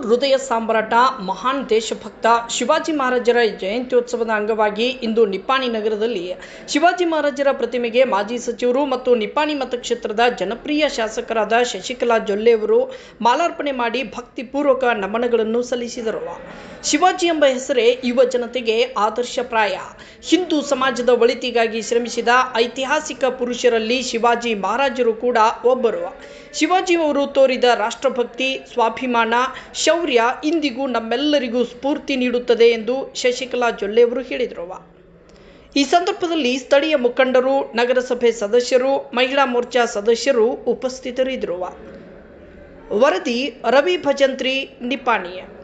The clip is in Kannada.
ಹೃದಯ ಸಾಮ್ರಾಟ ಮಹಾನ್ ದೇಶಭಕ್ತ ಶಿವಾಜಿ ಮಹಾರಾಜರ ಜಯಂತ್ಯೋತ್ಸವದ ಅಂಗವಾಗಿ ಇಂದು ನಿಪ್ಪಾಣಿ ನಗರದಲ್ಲಿ ಶಿವಾಜಿ ಮಹಾರಾಜರ ಪ್ರತಿಮೆಗೆ ಮಾಜಿ ಸಚಿವರು ಮತ್ತು ನಿಪ್ಪಾಣಿ ಮತಕ್ಷೇತ್ರದ ಜನಪ್ರಿಯ ಶಾಸಕರಾದ ಶಶಿಕಲಾ ಜೊಲ್ಲೆ ಅವರು ಮಾಲಾರ್ಪಣೆ ಮಾಡಿ ಭಕ್ತಿಪೂರ್ವಕ ನಮನಗಳನ್ನು ಸಲ್ಲಿಸಿದರು. ಶಿವಾಜಿ ಎಂಬ ಹೆಸರೇ ಯುವ ಜನತೆಗೆ ಆದರ್ಶಪ್ರಾಯ. ಹಿಂದೂ ಸಮಾಜದ ಒಳಿತಿಗಾಗಿ ಶ್ರಮಿಸಿದ ಐತಿಹಾಸಿಕ ಪುರುಷರಲ್ಲಿ ಶಿವಾಜಿ ಮಹಾರಾಜರು ಕೂಡ ಒಬ್ಬರು. ಶಿವಾಜಿ ಅವರು ತೋರಿದ ರಾಷ್ಟ್ರಭಕ್ತಿ, ಸ್ವಾಭಿಮಾನ, ಶೌರ್ಯ ಇಂದಿಗೂ ನಮ್ಮೆಲ್ಲರಿಗೂ ಸ್ಫೂರ್ತಿ ನೀಡುತ್ತದೆ ಎಂದು ಶಶಿಕಲಾ ಜೊಲ್ಲೆ ಅವರು ಹೇಳಿದರು. ಈ ಸಂದರ್ಭದಲ್ಲಿ ಸ್ಥಳೀಯ ಮುಖಂಡರು, ನಗರಸಭೆ ಸದಸ್ಯರು, ಮಹಿಳಾ ಮೋರ್ಚಾ ಸದಸ್ಯರು ಉಪಸ್ಥಿತರಿದ್ದರು. ವರದಿ ರವಿ ಭಜಂತ್ರಿ, ನಿಪ್ಪಾಣಿ.